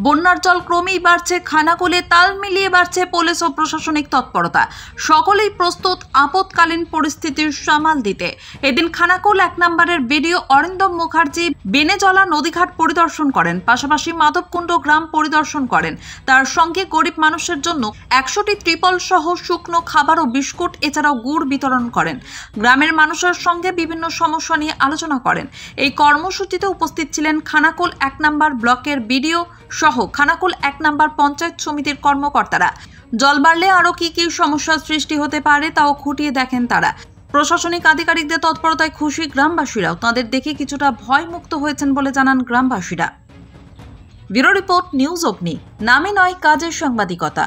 বন্যার জল ক্রমেই বাড়ছে, খানাকুলে তাল মিলিয়ে বাড়ছে পুলিশ ও প্রশাসনিক তৎপরতা। সকলেই প্রস্তুত আপৎকালীন পরিস্থিতির সামাল দিতে। এদিন খানাকুল 1 নম্বরের বিডিও অরিন্দম মুখার্জি বেনেজলা নদীঘাট পরিদর্শন করেন, পাশাপাশি মাধবকুণ্ড গ্রাম পরিদর্শন করেন। তার সঙ্গে গরিব মানুষের জন্য 100টি ত্রিপল সহ শুকনো খাবার ও বিস্কুট এছাড়াও গুড় বিতরণ করেন। গ্রামের মানুষের সঙ্গে বিভিন্ন সমস্যা নিয়ে আলোচনা করেন। এই কর্মসূচিতে উপস্থিত ছিলেন খানাকুল 1 নম্বর ব্লকের বিডিও সহ খানাকুল 1 নম্বর পঞ্চায়েত সমিতির কর্মকর্তারা। জল বাড়লে আরও কি কি সমস্যার সৃষ্টি হতে পারে তাও খুঁটিয়ে দেখেন তারা। প্রশাসনিক আধিকারিকদের তৎপরতায় খুশি গ্রামবাসীরাও, তাদের দেখে কিছুটা ভয়মুক্ত হয়েছেন বলে জানান গ্রামবাসীরা। ব্যুরো রিপোর্ট, নিউজ অগ্নি। নামে নয়, কাজের সাংবাদিকতা।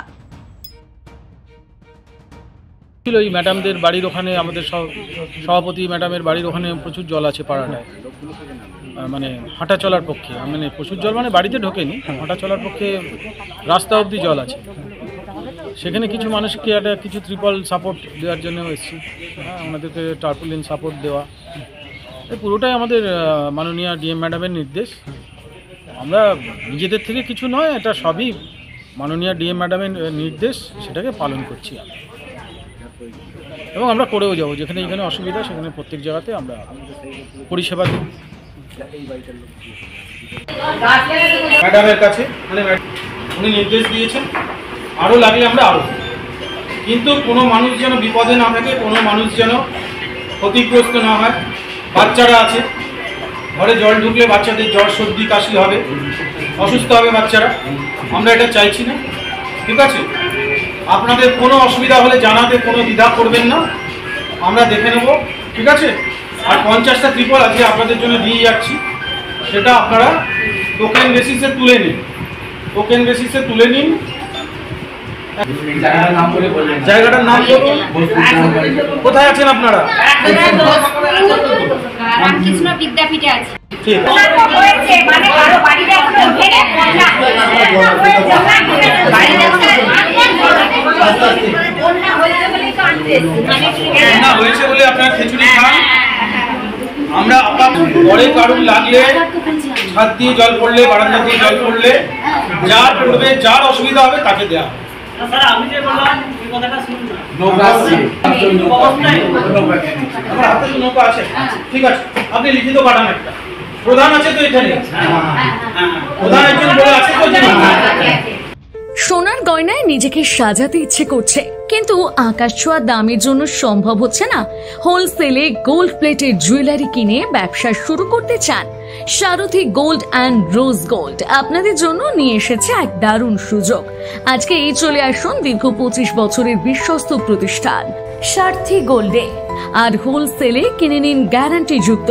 ওই ম্যাডামদের বাড়ির ওখানে, আমাদের সভাপতি ম্যাডামের বাড়ির ওখানে প্রচুর জল আছে পাড়াটায়, মানে হাঁটা চলার পক্ষে, মানে প্রচুর জল মানে বাড়িতে ঢোকেনি, হাঁটা চলার পক্ষে রাস্তা অবধি জল আছে। সেখানে কিছু মানুষকে একটা কিছু ত্রিপল সাপোর্ট দেওয়ার জন্য এসেছি, আমাদেরকে টার্পুলিন সাপোর্ট দেওয়া, এই পুরোটাই আমাদের মাননীয় ডিএম ম্যাডামের নির্দেশ। আমরা নিজেদের থেকে কিছু নয়, এটা সবই মাননীয় ডিএম ম্যাডামের নির্দেশ, সেটাকে পালন করছি আমরা এবং আমরা করেও যাবো। যেখানে যেখানে অসুবিধা সেখানে প্রত্যেক জায়গাতে আমরা পরিষেবা দিই। ম্যাডামের কাছে মানে উনি নির্দেশ দিয়েছেন, আরও লাগলে আমরা আরও, কিন্তু কোনো মানুষ যেন বিপদে না থাকে, কোনো মানুষ যেন ক্ষতিগ্রস্ত না হয়। বাচ্চারা আছে, ঘরে জল ঢুকলে বাচ্চাদের জ্বর সর্দি কাশি হবে, অসুস্থ হবে বাচ্চারা, আমরা এটা চাইছি না। ঠিক আছে, আপনাদের কোনো অসুবিধা হলে জানাতে কোনো দ্বিধা করবেন না, আমরা দেখে নেব। ঠিক আছে, আর 50টা ত্রিপল আজকে আপনাদের জন্য দিয়ে যাচ্ছি, সেটা আপনারা টোকেন বেসিসে তুলে নিন, টোকেন বেসিসে তুলে নিন। জায়গাটার নাম বলুন, কোথায় আছেন আপনারা? রামকৃষ্ণ বিদ্যাপীঠে আছে। ঠিক না হয়েছে বলে আপনারা খিচুড়ি খান। আমরা পরে কারুর লাগলে ছাদ দিয়ে জল পড়লে, বারান্দা দিয়ে জল পড়লে, যার পড়বে, যার অসুবিধা হবে তাকে দেওয়া। আমি যে বললাম এই কথাটা শুনুন না, নৌকা আছে, আমার হাতে তো নৌকা আছে। ঠিক আছে, আপনি লিখিত পাঠান একটা। প্রধান আছে তো এখানে? প্রধান একজন বলে আছে তো? সোনার গয়নায় নিজেকে সাজাতে ইচ্ছে করছে, কিন্তু আকাশ ছোঁয়া দামের জন্য সম্ভব হচ্ছে না। হোলসেলে গোল্ড প্লেটের জুয়েলারি কিনে ব্যবসা শুরু করতে চান? সারথী গোল্ড অ্যান্ড রোজ গোল্ড আপনাদের জন্য নিয়ে এসেছে এক দারুণ সুযোগ। আজকে এই চলে আসুন দীর্ঘ 25 বছরের বিশ্বস্ত প্রতিষ্ঠান সারথী গোল্ডে, আর হোলসেলে কিনে নিন গ্যারান্টি যুক্ত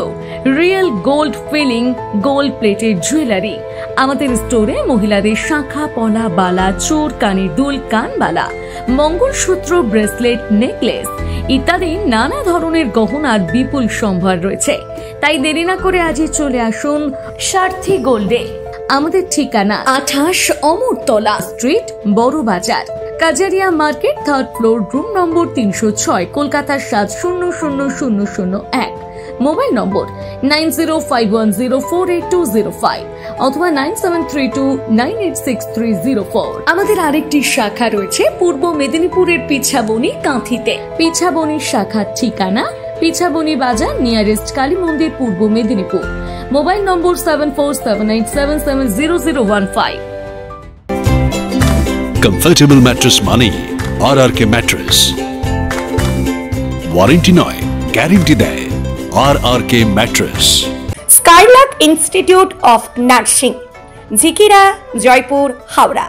রিয়েল গোল্ড ফিলিং গোল্ড প্লেটের জুয়েলারি। আমাদের স্টোরে মহিলাদের শাঁখা, পলা, বালা, চোর, কানের দুল, কানবালা, মঙ্গলসূত্র, ব্রেসলেট, নেকলেস ইত্যাদি নানা ধরনের গহনার বিপুল সম্ভার রয়েছে। তাই দেরি না করে আজই চলে আসুন সারথী গোল্ডে। আমাদের ঠিকানা 28 অমরতলা স্ট্রিট, বড় বাজার, Kajaria market, 3rd floor, room number 306, Kolkata 700001। Mobile নম্বর 9051048205 অথবা 9732986304। আমাদের আরেকটি শাখা রয়েছে পূর্ব মেদিনীপুরের পিছাবনি, কাঁথিতে। পিছাবনির শাখার ঠিকানা পিছাবনি বাজার, নিয়ারেস্ট কালী মন্দির, পূর্ব মেদিনীপুর। মোবাইল নম্বর 7478770015। কমফর্টেবল ম্যাট্রেস মানে RRK ম্যাট্রেস। ওয়ারেন্টি নয়, গ্যারান্টি দেয় RRK mattress. Skylark institute of nursing, Jhikira, Jaipur, Howrah.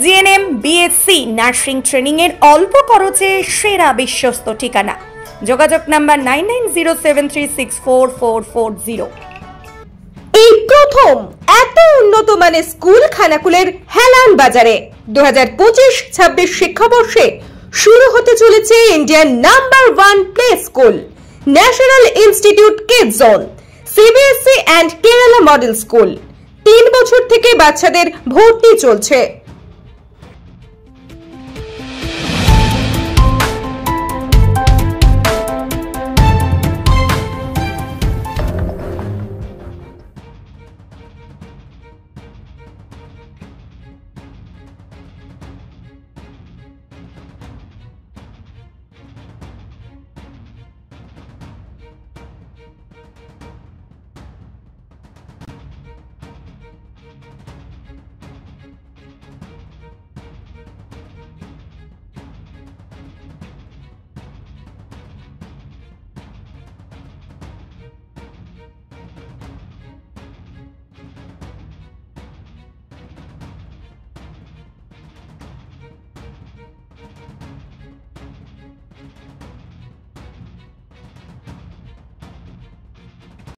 GNM, BSc nursing training এর অল্প খরচে সেরা বিশ্বস্ত ঠিকানা। যোগাযোগ নাম্বার 9907364440। এই প্রথম এত উন্নত মানের স্কুল খানাকুলের হেলান বাজারে 2025-26 শিক্ষাবর্ষে শুরু হতে চলেছে Indian number 1 play school, National Institute kids zone, CBSE and Kerala model school. 3 বছর থেকে বাচ্চাদের ভর্তি চলছে।